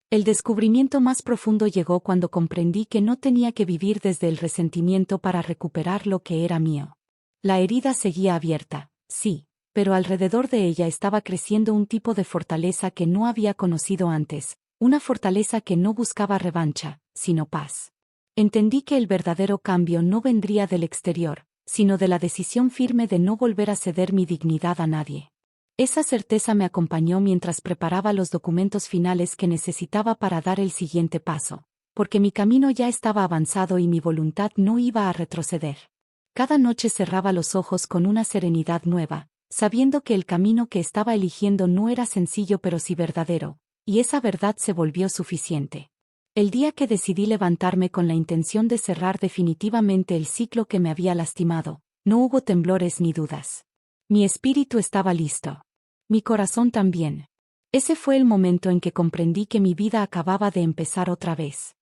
El descubrimiento más profundo llegó cuando comprendí que no tenía que vivir desde el resentimiento para recuperar lo que era mío. La herida seguía abierta, sí, pero alrededor de ella estaba creciendo un tipo de fortaleza que no había conocido antes, una fortaleza que no buscaba revancha, sino paz. Entendí que el verdadero cambio no vendría del exterior, sino de la decisión firme de no volver a ceder mi dignidad a nadie. Esa certeza me acompañó mientras preparaba los documentos finales que necesitaba para dar el siguiente paso, porque mi camino ya estaba avanzado y mi voluntad no iba a retroceder. Cada noche cerraba los ojos con una serenidad nueva, sabiendo que el camino que estaba eligiendo no era sencillo pero sí verdadero, y esa verdad se volvió suficiente. El día que decidí levantarme con la intención de cerrar definitivamente el ciclo que me había lastimado, no hubo temblores ni dudas. Mi espíritu estaba listo. Mi corazón también. Ese fue el momento en que comprendí que mi vida acababa de empezar otra vez.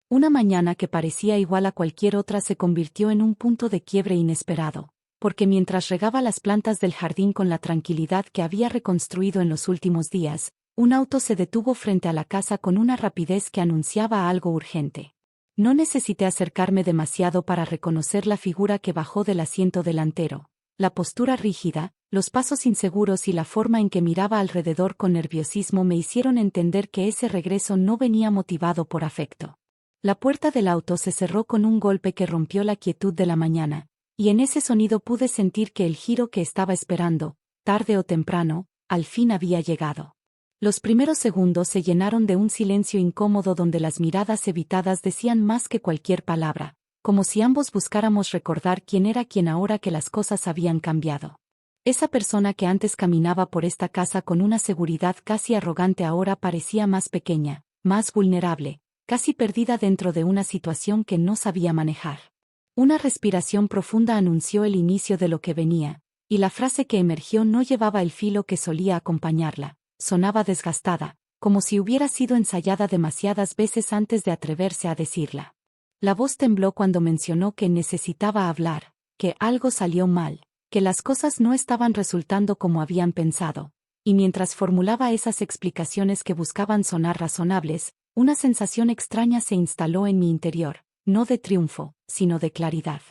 Una mañana que parecía igual a cualquier otra se convirtió en un punto de quiebre inesperado, porque mientras regaba las plantas del jardín con la tranquilidad que había reconstruido en los últimos días, un auto se detuvo frente a la casa con una rapidez que anunciaba algo urgente. No necesité acercarme demasiado para reconocer la figura que bajó del asiento delantero. La postura rígida, los pasos inseguros y la forma en que miraba alrededor con nerviosismo me hicieron entender que ese regreso no venía motivado por afecto. La puerta del auto se cerró con un golpe que rompió la quietud de la mañana, y en ese sonido pude sentir que el giro que estaba esperando, tarde o temprano, al fin había llegado. Los primeros segundos se llenaron de un silencio incómodo donde las miradas evitadas decían más que cualquier palabra, como si ambos buscáramos recordar quién era quien ahora que las cosas habían cambiado. Esa persona que antes caminaba por esta casa con una seguridad casi arrogante ahora parecía más pequeña, más vulnerable, casi perdida dentro de una situación que no sabía manejar. Una respiración profunda anunció el inicio de lo que venía, y la frase que emergió no llevaba el filo que solía acompañarla. Sonaba desgastada, como si hubiera sido ensayada demasiadas veces antes de atreverse a decirla. La voz tembló cuando mencionó que necesitaba hablar, que algo salió mal, que las cosas no estaban resultando como habían pensado, y mientras formulaba esas explicaciones que buscaban sonar razonables, una sensación extraña se instaló en mi interior, no de triunfo, sino de claridad.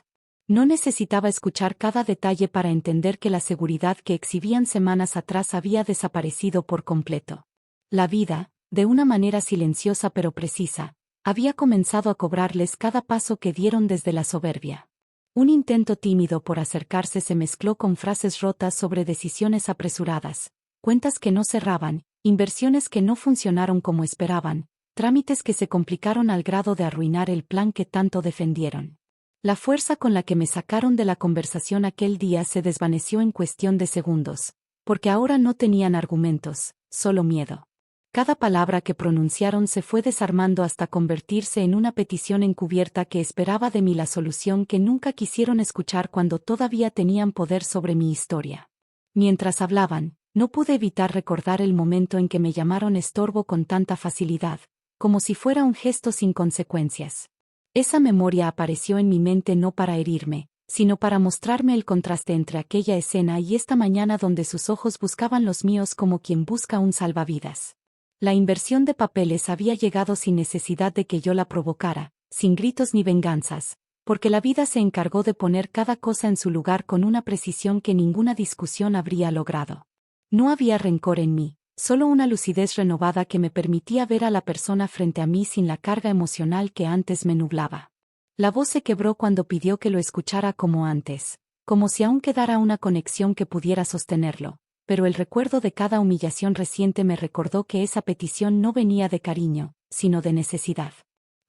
No necesitaba escuchar cada detalle para entender que la seguridad que exhibían semanas atrás había desaparecido por completo. La vida, de una manera silenciosa pero precisa, había comenzado a cobrarles cada paso que dieron desde la soberbia. Un intento tímido por acercarse se mezcló con frases rotas sobre decisiones apresuradas, cuentas que no cerraban, inversiones que no funcionaron como esperaban, trámites que se complicaron al grado de arruinar el plan que tanto defendieron. La fuerza con la que me sacaron de la conversación aquel día se desvaneció en cuestión de segundos, porque ahora no tenían argumentos, solo miedo. Cada palabra que pronunciaron se fue desarmando hasta convertirse en una petición encubierta que esperaba de mí la solución que nunca quisieron escuchar cuando todavía tenían poder sobre mi historia. Mientras hablaban, no pude evitar recordar el momento en que me llamaron estorbo con tanta facilidad, como si fuera un gesto sin consecuencias. Esa memoria apareció en mi mente no para herirme, sino para mostrarme el contraste entre aquella escena y esta mañana donde sus ojos buscaban los míos como quien busca un salvavidas. La inversión de papeles había llegado sin necesidad de que yo la provocara, sin gritos ni venganzas, porque la vida se encargó de poner cada cosa en su lugar con una precisión que ninguna discusión habría logrado. No había rencor en mí, solo una lucidez renovada que me permitía ver a la persona frente a mí sin la carga emocional que antes me nublaba. La voz se quebró cuando pidió que lo escuchara como antes, como si aún quedara una conexión que pudiera sostenerlo, pero el recuerdo de cada humillación reciente me recordó que esa petición no venía de cariño, sino de necesidad.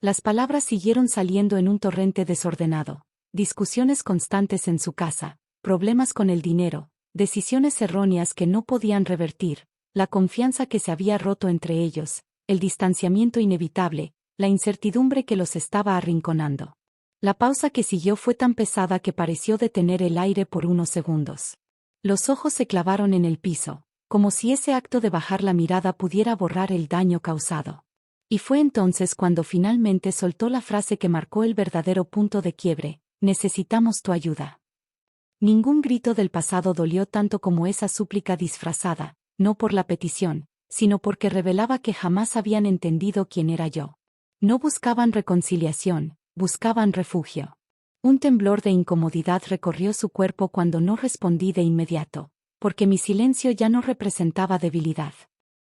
Las palabras siguieron saliendo en un torrente desordenado, discusiones constantes en su casa, problemas con el dinero, decisiones erróneas que no podían revertir, la confianza que se había roto entre ellos, el distanciamiento inevitable, la incertidumbre que los estaba arrinconando. La pausa que siguió fue tan pesada que pareció detener el aire por unos segundos. Los ojos se clavaron en el piso, como si ese acto de bajar la mirada pudiera borrar el daño causado. Y fue entonces cuando finalmente soltó la frase que marcó el verdadero punto de quiebre: necesitamos tu ayuda. Ningún grito del pasado dolió tanto como esa súplica disfrazada, no por la petición, sino porque revelaba que jamás habían entendido quién era yo. No buscaban reconciliación, buscaban refugio. Un temblor de incomodidad recorrió su cuerpo cuando no respondí de inmediato, porque mi silencio ya no representaba debilidad.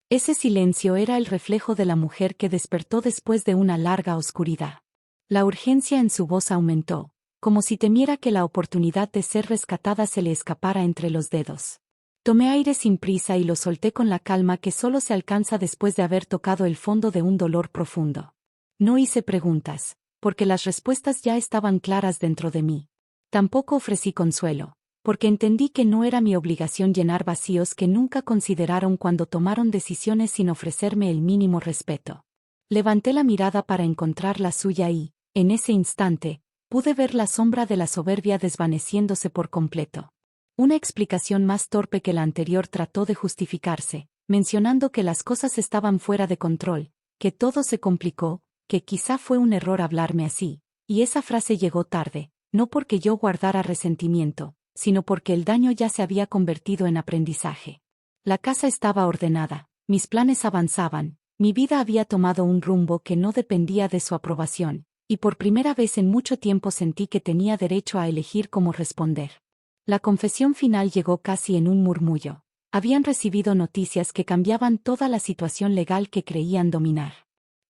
Ese silencio era el reflejo de la mujer que despertó después de una larga oscuridad. La urgencia en su voz aumentó, como si temiera que la oportunidad de ser rescatada se le escapara entre los dedos. Tomé aire sin prisa y lo solté con la calma que solo se alcanza después de haber tocado el fondo de un dolor profundo. No hice preguntas, porque las respuestas ya estaban claras dentro de mí. Tampoco ofrecí consuelo, porque entendí que no era mi obligación llenar vacíos que nunca consideraron cuando tomaron decisiones sin ofrecerme el mínimo respeto. Levanté la mirada para encontrar la suya y, en ese instante, pude ver la sombra de la soberbia desvaneciéndose por completo. Una explicación más torpe que la anterior trató de justificarse, mencionando que las cosas estaban fuera de control, que todo se complicó, que quizá fue un error hablarme así, y esa frase llegó tarde, no porque yo guardara resentimiento, sino porque el daño ya se había convertido en aprendizaje. La casa estaba ordenada, mis planes avanzaban, mi vida había tomado un rumbo que no dependía de su aprobación, Y por primera vez en mucho tiempo sentí que tenía derecho a elegir cómo responder. La confesión final llegó casi en un murmullo. Habían recibido noticias que cambiaban toda la situación legal que creían dominar.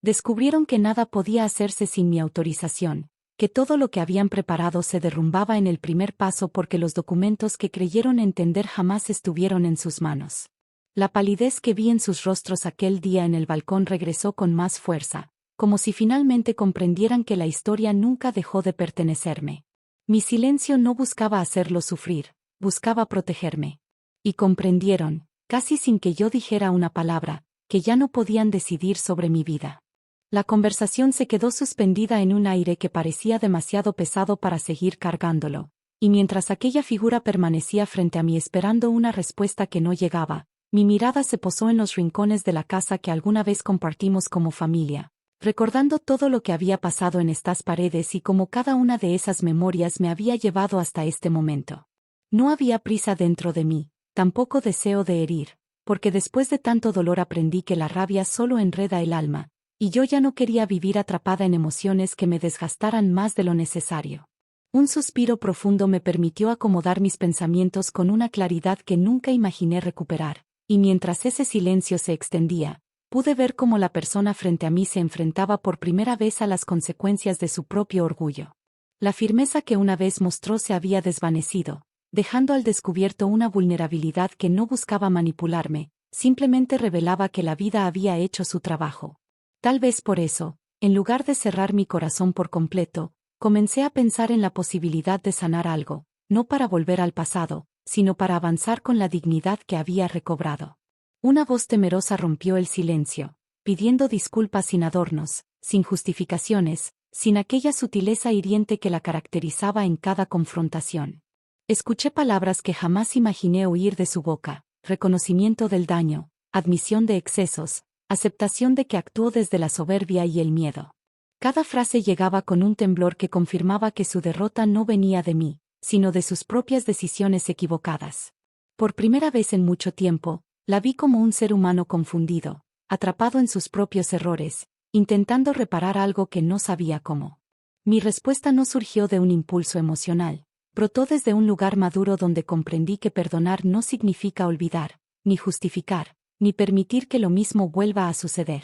Descubrieron que nada podía hacerse sin mi autorización, que todo lo que habían preparado se derrumbaba en el primer paso porque los documentos que creyeron entender jamás estuvieron en sus manos. La palidez que vi en sus rostros aquel día en el balcón regresó con más fuerza, como si finalmente comprendieran que la historia nunca dejó de pertenecerme. Mi silencio no buscaba hacerlos sufrir, buscaba protegerme. Y comprendieron, casi sin que yo dijera una palabra, que ya no podían decidir sobre mi vida. La conversación se quedó suspendida en un aire que parecía demasiado pesado para seguir cargándolo, y mientras aquella figura permanecía frente a mí esperando una respuesta que no llegaba, mi mirada se posó en los rincones de la casa que alguna vez compartimos como familia, recordando todo lo que había pasado en estas paredes y cómo cada una de esas memorias me había llevado hasta este momento. No había prisa dentro de mí, tampoco deseo de herir, porque después de tanto dolor aprendí que la rabia solo enreda el alma, y yo ya no quería vivir atrapada en emociones que me desgastaran más de lo necesario. Un suspiro profundo me permitió acomodar mis pensamientos con una claridad que nunca imaginé recuperar, y mientras ese silencio se extendía, pude ver cómo la persona frente a mí se enfrentaba por primera vez a las consecuencias de su propio orgullo. La firmeza que una vez mostró se había desvanecido, dejando al descubierto una vulnerabilidad que no buscaba manipularme, simplemente revelaba que la vida había hecho su trabajo. Tal vez por eso, en lugar de cerrar mi corazón por completo, comencé a pensar en la posibilidad de sanar algo, no para volver al pasado, sino para avanzar con la dignidad que había recobrado. Una voz temerosa rompió el silencio, pidiendo disculpas sin adornos, sin justificaciones, sin aquella sutileza hiriente que la caracterizaba en cada confrontación. Escuché palabras que jamás imaginé oír de su boca: reconocimiento del daño, admisión de excesos, aceptación de que actuó desde la soberbia y el miedo. Cada frase llegaba con un temblor que confirmaba que su derrota no venía de mí, sino de sus propias decisiones equivocadas. Por primera vez en mucho tiempo, la vi como un ser humano confundido, atrapado en sus propios errores, intentando reparar algo que no sabía cómo. Mi respuesta no surgió de un impulso emocional. Brotó desde un lugar maduro donde comprendí que perdonar no significa olvidar, ni justificar, ni permitir que lo mismo vuelva a suceder.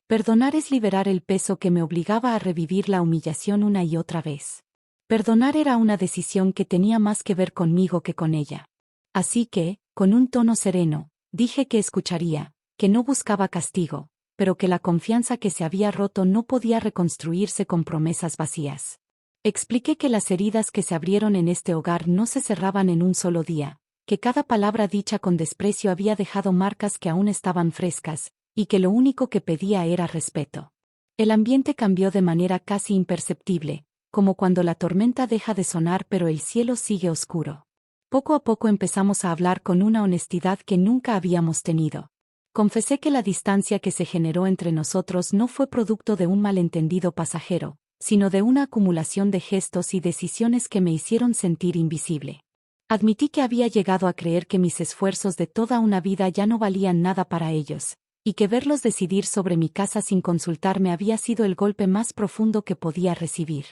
Perdonar es liberar el peso que me obligaba a revivir la humillación una y otra vez. Perdonar era una decisión que tenía más que ver conmigo que con ella. Así que, con un tono sereno, dije que escucharía, que no buscaba castigo, pero que la confianza que se había roto no podía reconstruirse con promesas vacías. Expliqué que las heridas que se abrieron en este hogar no se cerraban en un solo día, que cada palabra dicha con desprecio había dejado marcas que aún estaban frescas, y que lo único que pedía era respeto. El ambiente cambió de manera casi imperceptible, como cuando la tormenta deja de sonar pero el cielo sigue oscuro. Poco a poco empezamos a hablar con una honestidad que nunca habíamos tenido. Confesé que la distancia que se generó entre nosotros no fue producto de un malentendido pasajero, sino de una acumulación de gestos y decisiones que me hicieron sentir invisible. Admití que había llegado a creer que mis esfuerzos de toda una vida ya no valían nada para ellos, y que verlos decidir sobre mi casa sin consultarme había sido el golpe más profundo que podía recibir.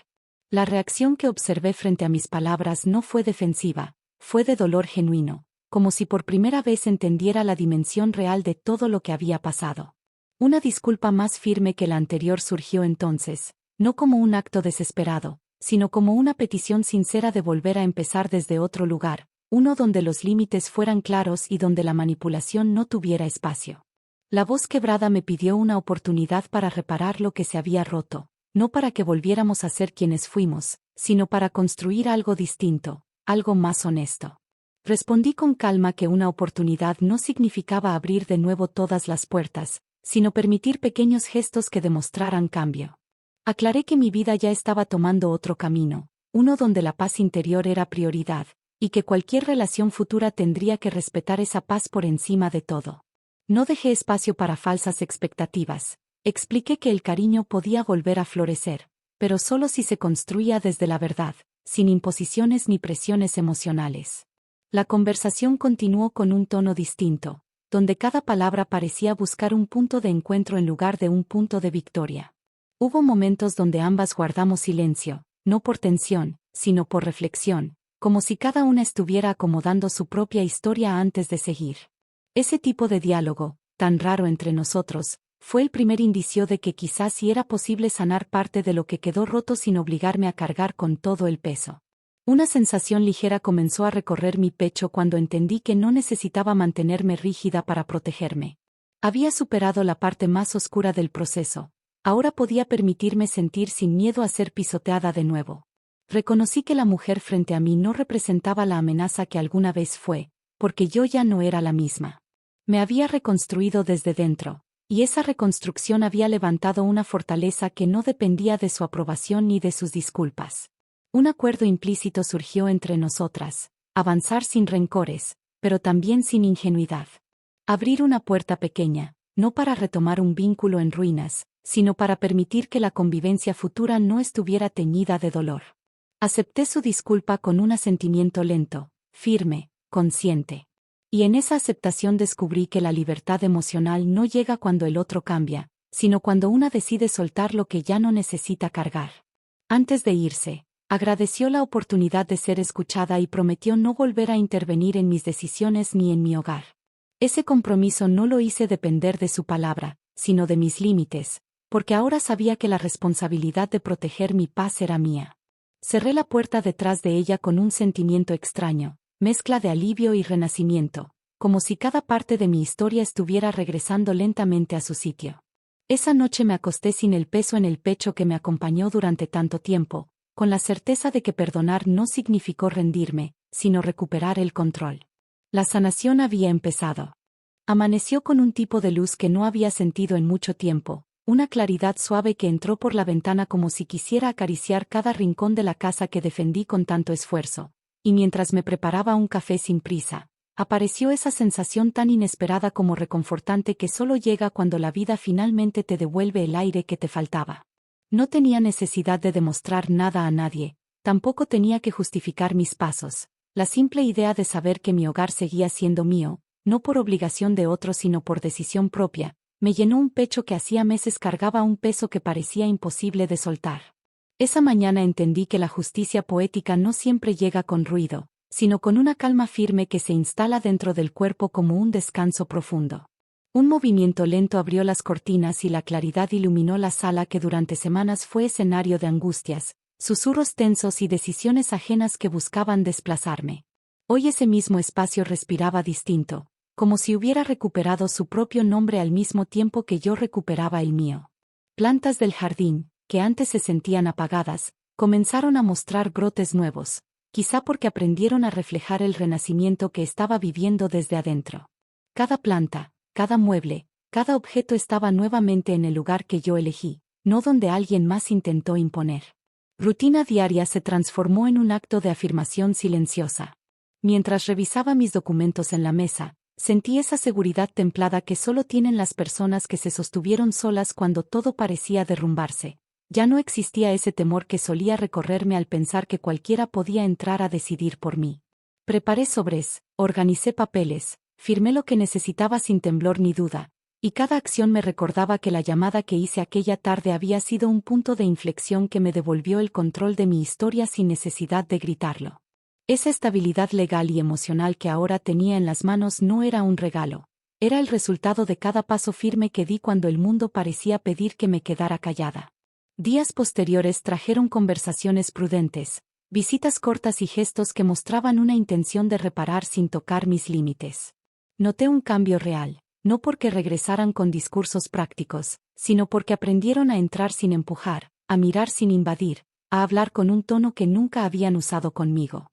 La reacción que observé frente a mis palabras no fue defensiva, fue de dolor genuino, como si por primera vez entendiera la dimensión real de todo lo que había pasado. Una disculpa más firme que la anterior surgió entonces, no como un acto desesperado, sino como una petición sincera de volver a empezar desde otro lugar, uno donde los límites fueran claros y donde la manipulación no tuviera espacio. La voz quebrada me pidió una oportunidad para reparar lo que se había roto, no para que volviéramos a ser quienes fuimos, sino para construir algo distinto, algo más honesto. Respondí con calma que una oportunidad no significaba abrir de nuevo todas las puertas, sino permitir pequeños gestos que demostraran cambio. Aclaré que mi vida ya estaba tomando otro camino, uno donde la paz interior era prioridad, y que cualquier relación futura tendría que respetar esa paz por encima de todo. No dejé espacio para falsas expectativas. Expliqué que el cariño podía volver a florecer, pero solo si se construía desde la verdad, sin imposiciones ni presiones emocionales. La conversación continuó con un tono distinto, donde cada palabra parecía buscar un punto de encuentro en lugar de un punto de victoria. Hubo momentos donde ambas guardamos silencio, no por tensión, sino por reflexión, como si cada una estuviera acomodando su propia historia antes de seguir. Ese tipo de diálogo, tan raro entre nosotros, fue el primer indicio de que quizás sí era posible sanar parte de lo que quedó roto sin obligarme a cargar con todo el peso. Una sensación ligera comenzó a recorrer mi pecho cuando entendí que no necesitaba mantenerme rígida para protegerme. Había superado la parte más oscura del proceso. Ahora podía permitirme sentir sin miedo a ser pisoteada de nuevo. Reconocí que la mujer frente a mí no representaba la amenaza que alguna vez fue, porque yo ya no era la misma. Me había reconstruido desde dentro, y esa reconstrucción había levantado una fortaleza que no dependía de su aprobación ni de sus disculpas. Un acuerdo implícito surgió entre nosotras, avanzar sin rencores, pero también sin ingenuidad. Abrir una puerta pequeña, no para retomar un vínculo en ruinas, sino para permitir que la convivencia futura no estuviera teñida de dolor. Acepté su disculpa con un asentimiento lento, firme, consciente. Y en esa aceptación descubrí que la libertad emocional no llega cuando el otro cambia, sino cuando una decide soltar lo que ya no necesita cargar. Antes de irse, agradeció la oportunidad de ser escuchada y prometió no volver a intervenir en mis decisiones ni en mi hogar. Ese compromiso no lo hice depender de su palabra, sino de mis límites, porque ahora sabía que la responsabilidad de proteger mi paz era mía. Cerré la puerta detrás de ella con un sentimiento extraño, mezcla de alivio y renacimiento, como si cada parte de mi historia estuviera regresando lentamente a su sitio. Esa noche me acosté sin el peso en el pecho que me acompañó durante tanto tiempo, con la certeza de que perdonar no significó rendirme, sino recuperar el control. La sanación había empezado. Amaneció con un tipo de luz que no había sentido en mucho tiempo, una claridad suave que entró por la ventana como si quisiera acariciar cada rincón de la casa que defendí con tanto esfuerzo, y mientras me preparaba un café sin prisa, apareció esa sensación tan inesperada como reconfortante que solo llega cuando la vida finalmente te devuelve el aire que te faltaba. No tenía necesidad de demostrar nada a nadie, tampoco tenía que justificar mis pasos. La simple idea de saber que mi hogar seguía siendo mío, no por obligación de otro sino por decisión propia, me llenó un pecho que hacía meses cargaba un peso que parecía imposible de soltar. Esa mañana entendí que la justicia poética no siempre llega con ruido, sino con una calma firme que se instala dentro del cuerpo como un descanso profundo. Un movimiento lento abrió las cortinas y la claridad iluminó la sala que durante semanas fue escenario de angustias, susurros tensos y decisiones ajenas que buscaban desplazarme. Hoy ese mismo espacio respiraba distinto, como si hubiera recuperado su propio nombre al mismo tiempo que yo recuperaba el mío. Plantas del jardín, que antes se sentían apagadas, comenzaron a mostrar brotes nuevos, quizá porque aprendieron a reflejar el renacimiento que estaba viviendo desde adentro. Cada planta, cada mueble, cada objeto estaba nuevamente en el lugar que yo elegí, no donde alguien más intentó imponer. Rutina diaria se transformó en un acto de afirmación silenciosa. Mientras revisaba mis documentos en la mesa, sentí esa seguridad templada que solo tienen las personas que se sostuvieron solas cuando todo parecía derrumbarse. Ya no existía ese temor que solía recorrerme al pensar que cualquiera podía entrar a decidir por mí. Preparé sobres, organicé papeles, firmé lo que necesitaba sin temblor ni duda, y cada acción me recordaba que la llamada que hice aquella tarde había sido un punto de inflexión que me devolvió el control de mi historia sin necesidad de gritarlo. Esa estabilidad legal y emocional que ahora tenía en las manos no era un regalo, era el resultado de cada paso firme que di cuando el mundo parecía pedir que me quedara callada. Días posteriores trajeron conversaciones prudentes, visitas cortas y gestos que mostraban una intención de reparar sin tocar mis límites. Noté un cambio real, no porque regresaran con discursos prácticos, sino porque aprendieron a entrar sin empujar, a mirar sin invadir, a hablar con un tono que nunca habían usado conmigo.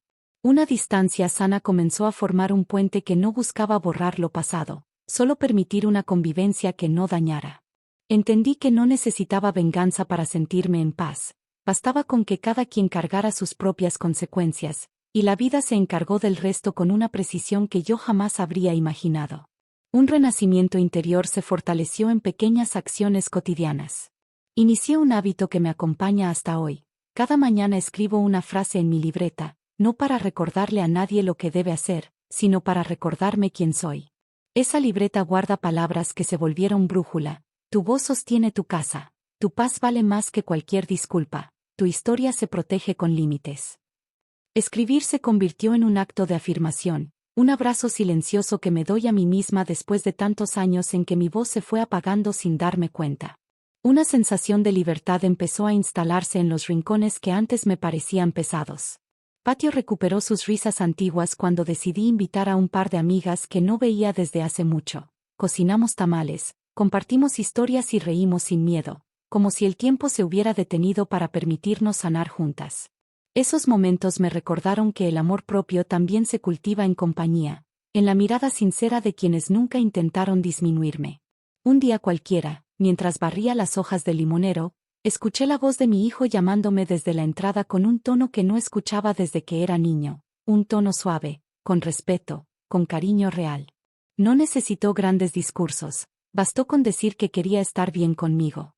Una distancia sana comenzó a formar un puente que no buscaba borrar lo pasado, solo permitir una convivencia que no dañara. Entendí que no necesitaba venganza para sentirme en paz, bastaba con que cada quien cargara sus propias consecuencias, y la vida se encargó del resto con una precisión que yo jamás habría imaginado. Un renacimiento interior se fortaleció en pequeñas acciones cotidianas. Inicié un hábito que me acompaña hasta hoy. Cada mañana escribo una frase en mi libreta, no para recordarle a nadie lo que debe hacer, sino para recordarme quién soy. Esa libreta guarda palabras que se volvieron brújula. Tu voz sostiene tu casa, Tu paz vale más que cualquier disculpa. Tu historia se protege con límites. Escribir se convirtió en un acto de afirmación, un abrazo silencioso que me doy a mí misma después de tantos años en que mi voz se fue apagando sin darme cuenta. Una sensación de libertad empezó a instalarse en los rincones que antes me parecían pesados. Patio recuperó sus risas antiguas cuando decidí invitar a un par de amigas que no veía desde hace mucho. Cocinamos tamales, compartimos historias y reímos sin miedo, como si el tiempo se hubiera detenido para permitirnos sanar juntas. Esos momentos me recordaron que el amor propio también se cultiva en compañía, en la mirada sincera de quienes nunca intentaron disminuirme. Un día cualquiera, mientras barría las hojas del limonero, escuché la voz de mi hijo llamándome desde la entrada con un tono que no escuchaba desde que era niño, un tono suave, con respeto, con cariño real. No necesitó grandes discursos, bastó con decir que quería estar bien conmigo.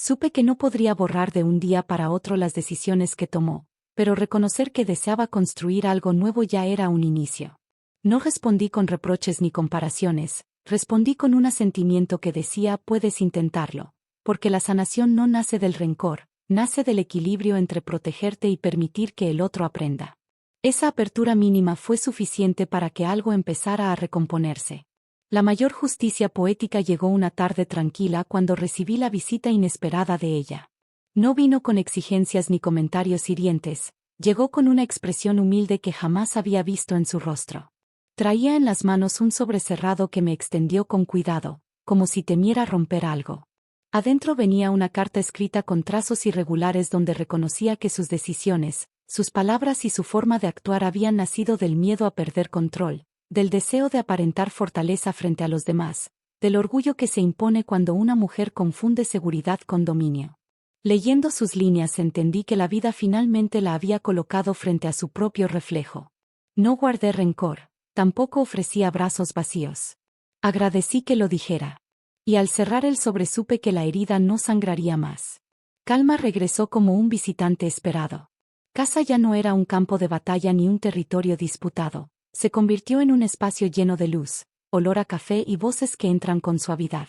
Supe que no podría borrar de un día para otro las decisiones que tomó, pero reconocer que deseaba construir algo nuevo ya era un inicio. No respondí con reproches ni comparaciones, respondí con un asentimiento que decía puedes intentarlo, porque la sanación no nace del rencor, nace del equilibrio entre protegerte y permitir que el otro aprenda. Esa apertura mínima fue suficiente para que algo empezara a recomponerse. La mayor justicia poética llegó una tarde tranquila cuando recibí la visita inesperada de ella. No vino con exigencias ni comentarios hirientes, llegó con una expresión humilde que jamás había visto en su rostro. Traía en las manos un sobre cerrado que me extendió con cuidado, como si temiera romper algo. Adentro venía una carta escrita con trazos irregulares donde reconocía que sus decisiones, sus palabras y su forma de actuar habían nacido del miedo a perder control, del deseo de aparentar fortaleza frente a los demás, del orgullo que se impone cuando una mujer confunde seguridad con dominio. Leyendo sus líneas entendí que la vida finalmente la había colocado frente a su propio reflejo. No guardé rencor, tampoco ofrecí abrazos vacíos. Agradecí que lo dijera. Y al cerrar el sobre supe que la herida no sangraría más. Calma regresó como un visitante esperado. Casa ya no era un campo de batalla ni un territorio disputado, se convirtió en un espacio lleno de luz, olor a café y voces que entran con suavidad.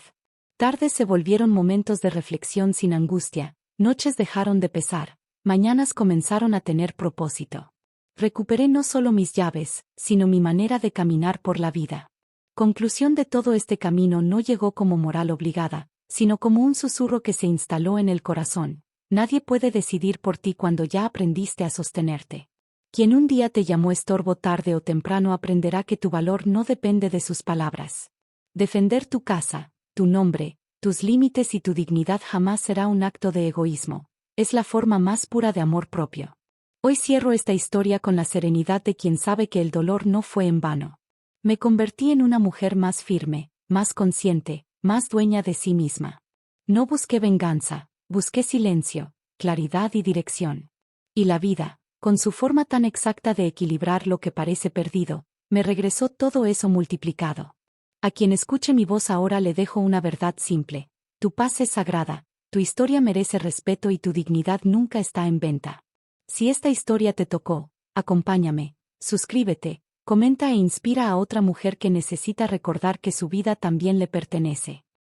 Tardes se volvieron momentos de reflexión sin angustia. Noches dejaron de pesar, mañanas comenzaron a tener propósito. Recuperé no solo mis llaves, sino mi manera de caminar por la vida. Conclusión de todo este camino no llegó como moral obligada, sino como un susurro que se instaló en el corazón. Nadie puede decidir por ti cuando ya aprendiste a sostenerte. Quien un día te llamó estorbo tarde o temprano aprenderá que tu valor no depende de sus palabras. Defender tu casa, tu nombre, tus límites y tu dignidad jamás será un acto de egoísmo, es la forma más pura de amor propio. Hoy cierro esta historia con la serenidad de quien sabe que el dolor no fue en vano. Me convertí en una mujer más firme, más consciente, más dueña de sí misma. No busqué venganza, busqué silencio, claridad y dirección. Y la vida, con su forma tan exacta de equilibrar lo que parece perdido, me regresó todo eso multiplicado. A quien escuche mi voz ahora le dejo una verdad simple. Tu paz es sagrada, tu historia merece respeto y tu dignidad nunca está en venta. Si esta historia te tocó, acompáñame, suscríbete, comenta e inspira a otra mujer que necesita recordar que su vida también le pertenece.